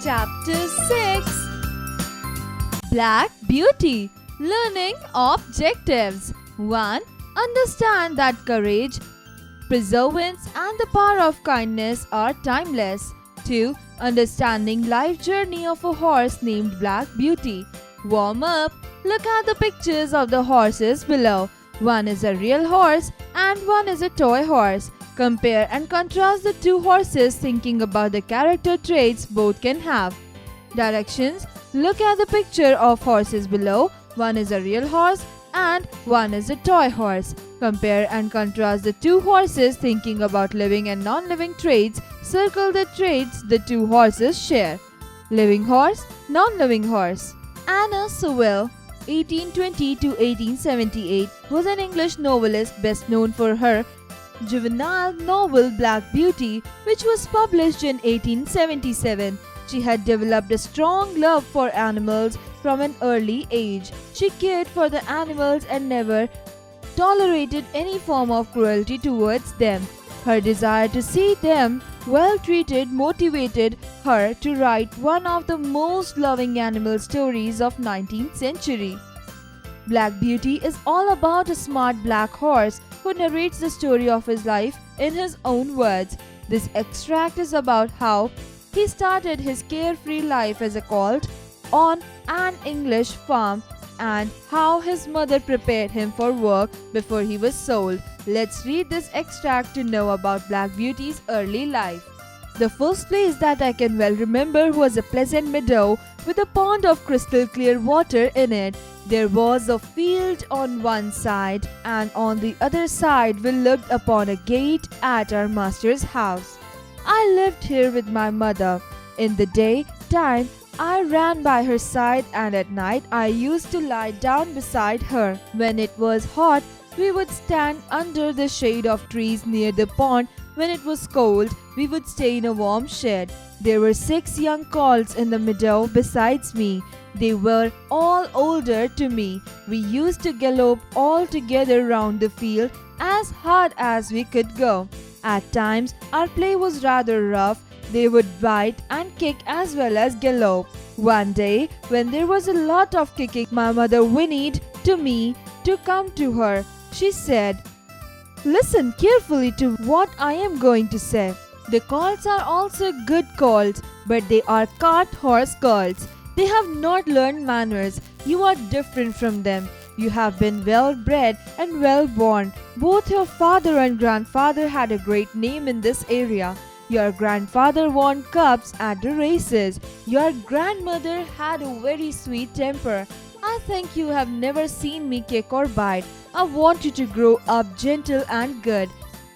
Chapter 6 Black Beauty Learning Objectives 1. Understand that courage, perseverance and the power of kindness are timeless. 2. Understanding life journey of a horse named Black Beauty. Warm up. Look at the pictures of the horses below. One is a real horse and one is a toy horse. Compare and contrast the two horses thinking about the character traits both can have. Directions. Look at the picture of horses below. One is a real horse and one is a toy horse. Compare and contrast the two horses thinking about living and non-living traits. Circle the traits the two horses share. Living horse, non-living horse. Anna Sewell, 1820 to 1878, was an English novelist best known for her juvenile novel Black Beauty, which was published in 1877. She had developed a strong love for animals from an early age. She cared for the animals and never tolerated any form of cruelty towards them. Her desire to see them well treated motivated her to write one of the most loving animal stories of 19th century. Black Beauty is all about a smart black horse who narrates the story of his life in his own words. This extract is about how he started his carefree life as a colt on an English farm and how his mother prepared him for work before he was sold. Let's read this extract to know about Black Beauty's early life. The first place that I can well remember was a pleasant meadow with a pond of crystal clear water in it. There was a field on one side and on the other side we looked upon a gate at our master's house. I lived here with my mother. In the day time, I ran by her side and at night I used to lie down beside her. When it was hot, we would stand under the shade of trees near the pond. When it was cold, we would stay in a warm shed. There were 6 young colts in the meadow besides me. They were all older to me. We used to gallop all together round the field as hard as we could go. At times, our play was rather rough. They would bite and kick as well as gallop. One day, when there was a lot of kicking, my mother whinnied to me to come to her. She said, "Listen carefully to what I am going to say. The colts are also good colts, but they are cart horse colts. They have not learned manners. You are different from them. You have been well bred and well born. Both your father and grandfather had a great name in this area. Your grandfather won cups at the races. Your grandmother had a very sweet temper. I think you have never seen me kick or bite. I want you to grow up gentle and good.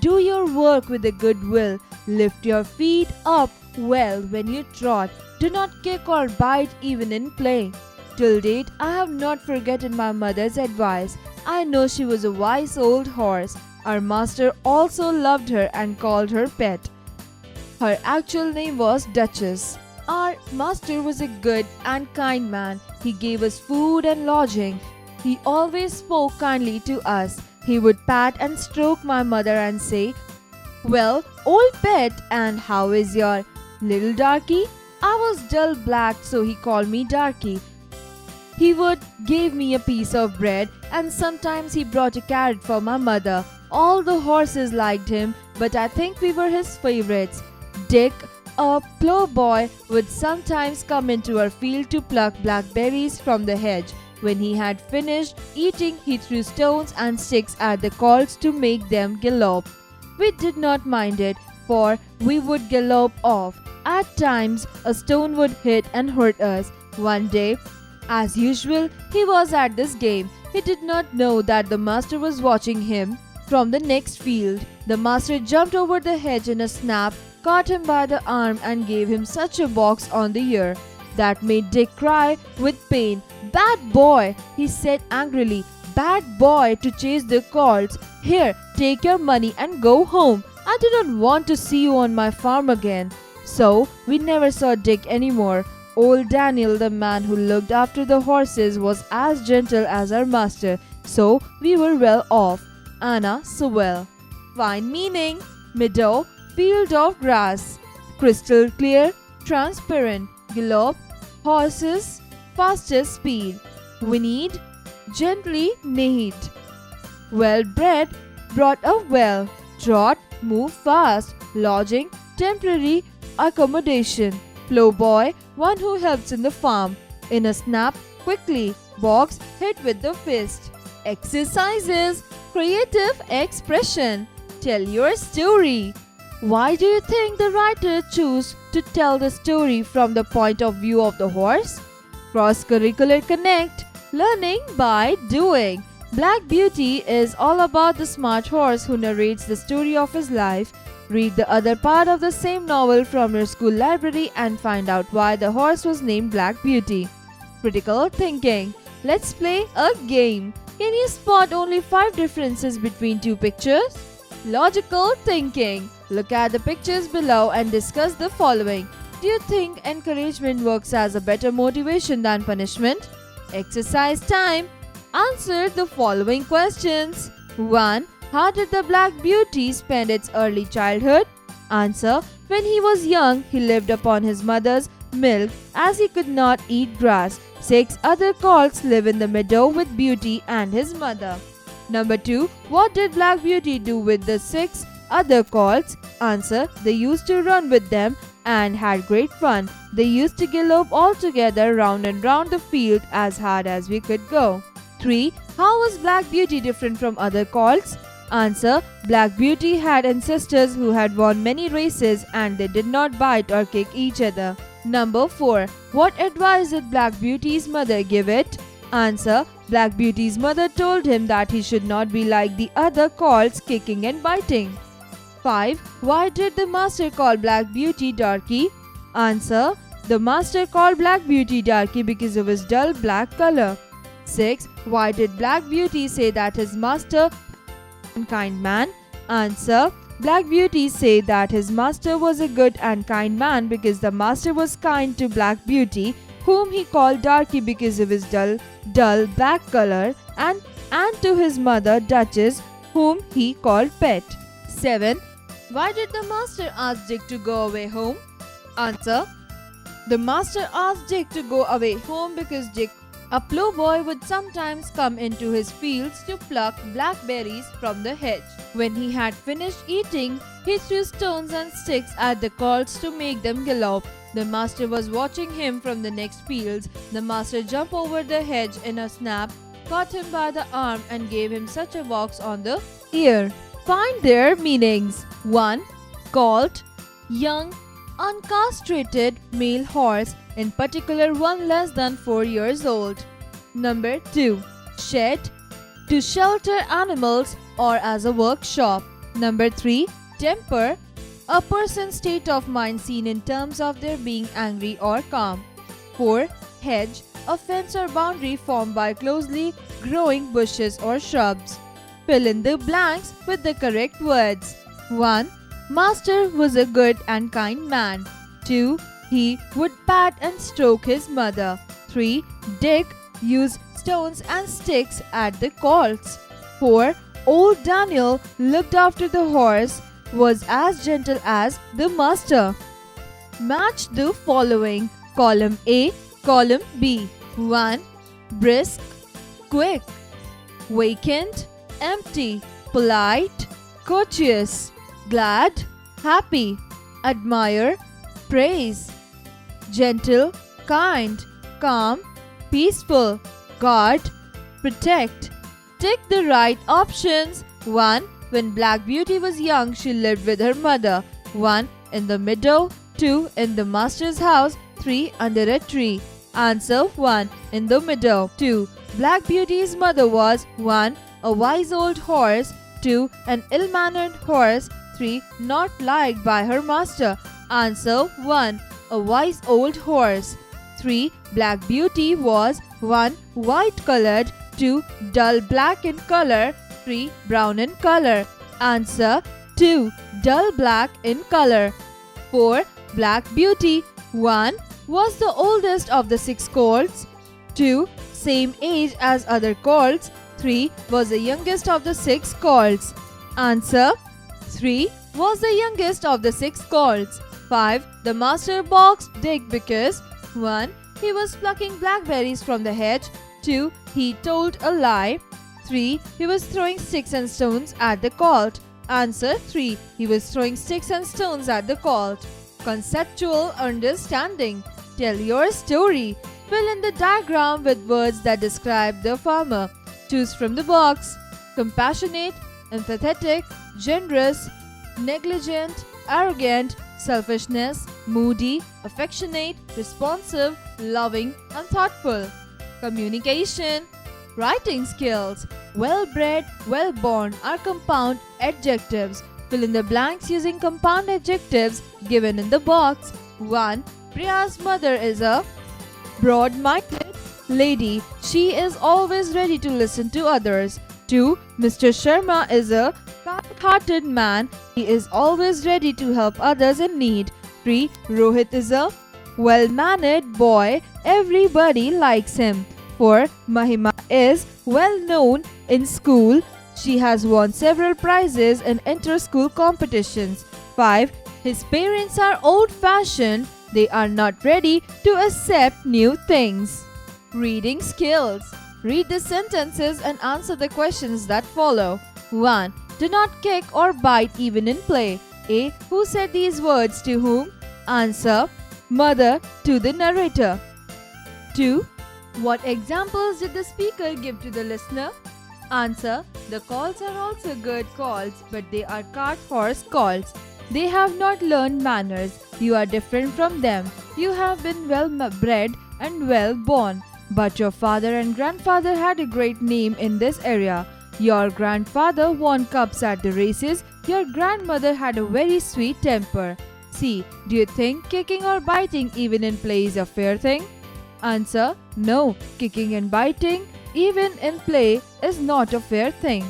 Do your work with a good will. Lift your feet up well when you trot. Do not kick or bite even in play." Till date, I have not forgotten my mother's advice. I know she was a wise old horse. Our master also loved her and called her pet. Her actual name was Duchess. Our master was a good and kind man. He gave us food and lodging. He always spoke kindly to us. He would pat and stroke my mother and say, "Well, old pet, and how is your little darky?" I was dull black, so he called me Darky. He would give me a piece of bread and sometimes he brought a carrot for my mother. All the horses liked him, but I think we were his favorites. Dick, a ploughboy, would sometimes come into our field to pluck blackberries from the hedge. When he had finished eating, he threw stones and sticks at the colts to make them gallop. We did not mind it, for we would gallop off. At times, a stone would hit and hurt us. One day, as usual, he was at this game. He did not know that the master was watching him from the next field. The master jumped over the hedge in a snap, caught him by the arm and gave him such a box on the ear that made Dick cry with pain. "Bad boy," he said angrily. "Bad boy to chase the colts. Here, take your money and go home. I do not want to see you on my farm again." So, we never saw Dick anymore. Old Daniel, the man who looked after the horses, was as gentle as our master, so we were well off. Anna Sewell. Fine meaning. Meadow, field of grass. Crystal clear, transparent. gallop, horses, fastest speed. We need, gently neat. Well-bred, brought up well. Trot, move fast. Lodging, temporary accommodation. Plowboy, one who helps in the farm. In a snap, quickly. Box, hit with the fist. Exercises, creative expression. Tell your story. Why do you think the writer chose to tell the story from the point of view of the horse? Cross-curricular connect, learning by doing. Black Beauty is all about the smart horse who narrates the story of his life. Read the other part of the same novel from your school library and find out why the horse was named Black Beauty. Critical thinking. Let's play a game. Can you spot only 5 differences between 2 pictures? Logical thinking. Look at the pictures below and discuss the following. Do you think encouragement works as a better motivation than punishment? Exercise time. Answer the following questions. 1. How did the Black Beauty spend its early childhood? Answer. When he was young, he lived upon his mother's milk as he could not eat grass. 6 other colts live in the meadow with Beauty and his mother. Number 2. What did Black Beauty do with the 6 other colts? Answer. They used to run with them and had great fun. They used to gallop all together round and round the field as hard as we could go. 3. How was Black Beauty different from other colts? Answer. Black Beauty had ancestors who had won many races and they did not bite or kick each other. Number 4. What advice did Black Beauty's mother give it? Answer. Black Beauty's mother told him that he should not be like the other colts, kicking and biting. 5. Why did the master call Black Beauty Darky? Answer. The master called Black Beauty Darky because of his dull black color. 6. Why did Black Beauty say that his master was a kind man? Answer. Black Beauty said that his master was a good and kind man because the master was kind to Black Beauty, whom he called Darky because of his dull black color, and to his mother Duchess, whom he called Pet. 7. Why did the master ask Dick to go away home? Answer. The master asked Dick to go away home because Dick, a plowboy, would sometimes come into his fields to pluck blackberries from the hedge. When he had finished eating, he threw stones and sticks at the colts to make them gallop. The master was watching him from the next fields. The master jumped over the hedge in a snap, caught him by the arm and gave him such a box on the ear. Find their meanings. 1. Colt, young, uncastrated male horse, in particular one less than 4 years old. Number 2. Shed, to shelter animals or as a workshop. Number 3. Temper, a person's state of mind seen in terms of their being angry or calm. 4. Hedge, a fence or boundary formed by closely growing bushes or shrubs. Fill in the blanks with the correct words. 1. Master was a good and kind man. 2. He would pat and stroke his mother. 3. Dick used stones and sticks at the colts. 4. Old Daniel looked after the horse, was as gentle as the master. Match the following. Column A, column B. 1. Brisk, quick. Vacant, empty. Polite, courteous. Glad, happy. Admire, praise. Gentle, kind. Calm, peaceful. Guard, protect. Tick the right options. 1. When Black Beauty was young, she lived with her mother. 1. In the meadow. 2. In the master's house. 3. Under a tree. Answer 1. In the meadow. 2. Black Beauty's mother was 1. A wise old horse. 2. An ill-mannered horse. 3. Not liked by her master. Answer 1. A wise old horse. 3. Black Beauty was 1. White-colored. 2. Dull black in color. 3. Brown in color. Answer 2. Dull black in color. 4. Black Beauty 1. Was the oldest of the 6 colts. 2. Same age as other colts. 3. Was the youngest of the 6 colts. Answer 3. Was the youngest of the 6 colts. 5. The master boxed Dick because 1. He was plucking blackberries from the hedge. 2. He told a lie. 3. He was throwing sticks and stones at the colt. Answer 3. He was throwing sticks and stones at the colt. Conceptual understanding. Tell your story. Fill in the diagram with words that describe the farmer. Choose from the box. Compassionate, empathetic, generous, negligent, arrogant, selfishness, moody, affectionate, responsive, loving, and thoughtful. Communication. Writing skills. Well-bred, well-born are compound adjectives. Fill in the blanks using compound adjectives given in the box. 1. Priya's mother is a broad-minded lady. She is always ready to listen to others. 2. Mr. Sharma is a kind-hearted man. He is always ready to help others in need. 3. Rohit is a well-mannered boy. Everybody likes him. 4. Mahima is well known in school. She has won several prizes in inter-school competitions. 5. His parents are old-fashioned. They are not ready to accept new things. Reading skills. Read the sentences and answer the questions that follow. 1. Do not kick or bite even in play. A. Who said these words to whom? Answer. Mother to the narrator. 2. What examples did the speaker give to the listener? Answer. The colts are also good colts, but they are cart horse colts. They have not learned manners. You are different from them. You have been well bred and well born. But your father and grandfather had a great name in this area. Your grandfather won cups at the races. Your grandmother had a very sweet temper. C. Do you think kicking or biting even in play is a fair thing? Answer. No. Kicking and biting even in play is not a fair thing.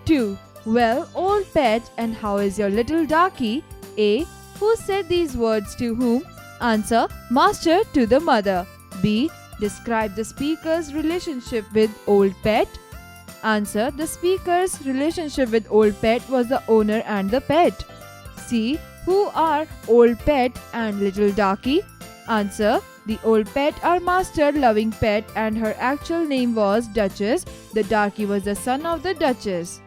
2. Well, old pet, and how is your little darky? A. Who said these words to whom? Answer. Master to the mother. B. Describe the speaker's relationship with old pet. Answer. The speaker's relationship with old pet was the owner and the pet. C. Who are old pet and little darky? Answer. The old pet are master loving pet and her actual name was Duchess. The darky was the son of the Duchess.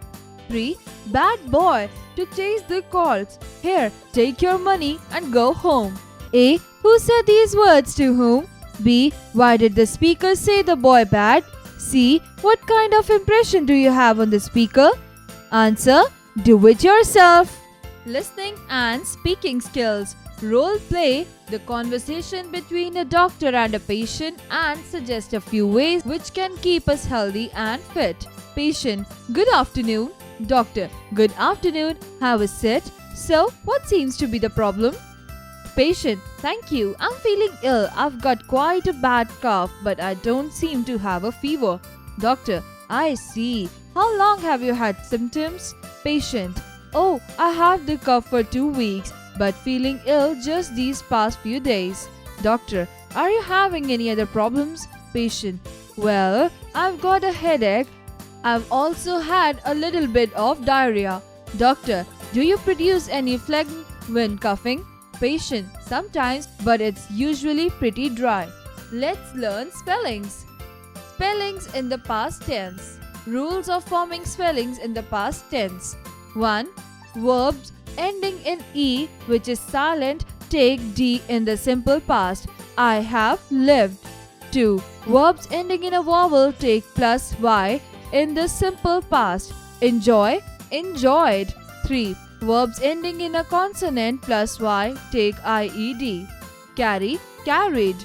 3. Bad boy, to chase the colts. Here, take your money and go home. A. Who said these words to whom? B. Why did the speaker say the boy bad? C. What kind of impression do you have on the speaker? Answer. Do it yourself. Listening and speaking skills. Role play the conversation between a doctor and a patient and suggest a few ways which can keep us healthy and fit. Patient. Good afternoon. Doctor. Good afternoon. Have a seat. So, what seems to be the problem? Patient. Thank you. I'm feeling ill. I've got quite a bad cough, but I don't seem to have a fever. Doctor. I see. How long have you had symptoms? Patient. Oh, I have the cough for 2 weeks, but feeling ill just these past few days. Doctor. Are you having any other problems? Patient. Well, I've got a headache. I've also had a little bit of diarrhea. Doctor. Do you produce any phlegm when coughing? Patient. Sometimes, but it's usually pretty dry. Let's learn spellings. Spellings in the past tense. Rules of forming spellings in the past tense. 1. Verbs ending in E, which is silent, take D in the simple past. I have lived. 2. Verbs ending in a vowel take plus Y in the simple past. Enjoy, enjoyed. 3. Verbs ending in a consonant plus Y take IED. Carry, carried.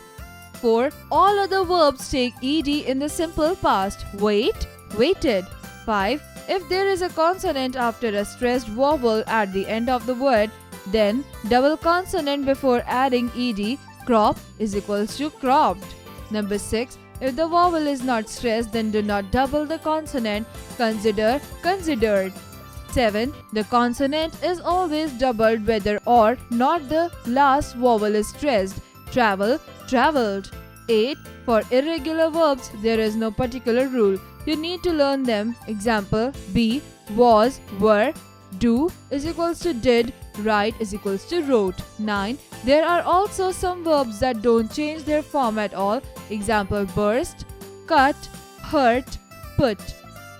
4. All other verbs take ED in the simple past. Wait, waited. 5. If there is a consonant after a stressed vowel at the end of the word, then double consonant before adding ed, crop is equals to cropped. Number 6. If the vowel is not stressed, then do not double the consonant. Consider, considered. 7. The consonant is always doubled whether or not the last vowel is stressed. Travel, traveled. 8. For irregular verbs, there is no particular rule. You need to learn them. Example, be, was, were. Do is equals to did, write is equals to wrote. 9. There are also some verbs that don't change their form at all. Example: burst, cut, hurt, put.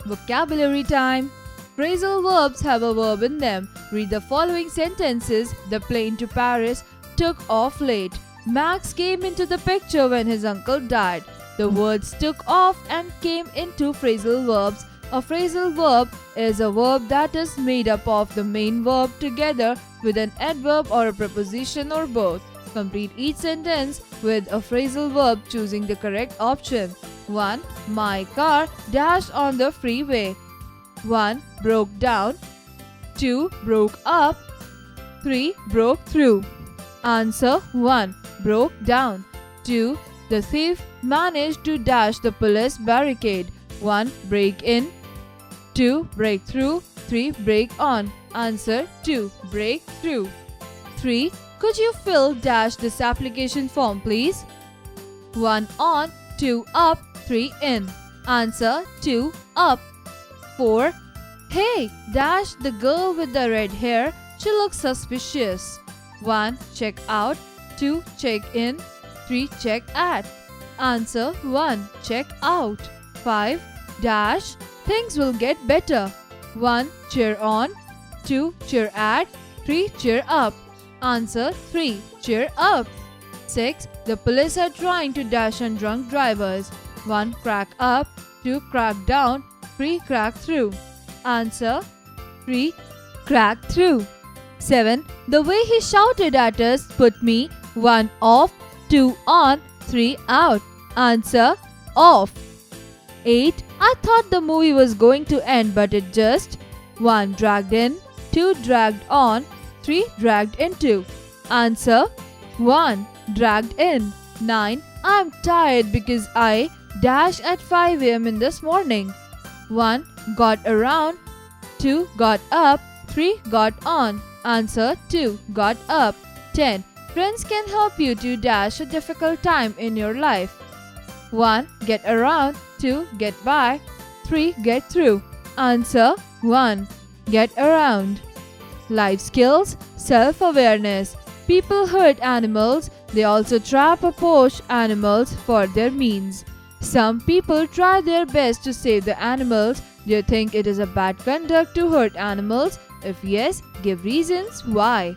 Vocabulary time. Phrasal verbs have a verb in them. Read the following sentences. The plane to Paris took off late. Max came into the picture when his uncle died. The words took off and came into phrasal verbs. A phrasal verb is a verb that is made up of the main verb together with an adverb or a preposition or both. Complete each sentence with a phrasal verb, choosing the correct option. 1. My car dashed on the freeway. 1. Broke down. 2. Broke up. 3. Broke through. Answer: 1. Broke down. 2. The thief managed to dash the police barricade. 1. Break in. 2. Break through. 3. Break on. Answer: 2. Break through. 3. Could you fill dash this application form, please? 1. On. 2. Up. 3. In. Answer: 2. Up. 4. Hey, dash the girl with the red hair. She looks suspicious. 1. Check out. 2. Check in. 3. Check at. Answer: 1. Check out. 5. Dash. Things will get better. 1. Cheer on. 2. Cheer at. 3. Cheer up. Answer: 3. Cheer up. 6. The police are trying to dash on drunk drivers. 1. Crack up. 2. Crack down. 3. Crack through. Answer: 3. Crack through. 7. The way he shouted at us put me 1. Off. 2. On. 3. Out. Answer: off. 8. I thought the movie was going to end, but it just 1. Dragged in. 2. Dragged on. 3. Dragged into. Answer: 1. Dragged in. 9. I am tired because I dash at 5 a.m. in this morning. 1. Got around. 2. Got up. 3. Got on. Answer: 2. Got up. 10. Friends can help you to dash a difficult time in your life. 1. Get around. 2. Get by. 3. Get through. Answer: 1. Get around. Life skills. Self-awareness. People hurt animals. They also trap or poach animals for their means. Some people try their best to save the animals. Do you think it is a bad conduct to hurt animals? If yes, give reasons why.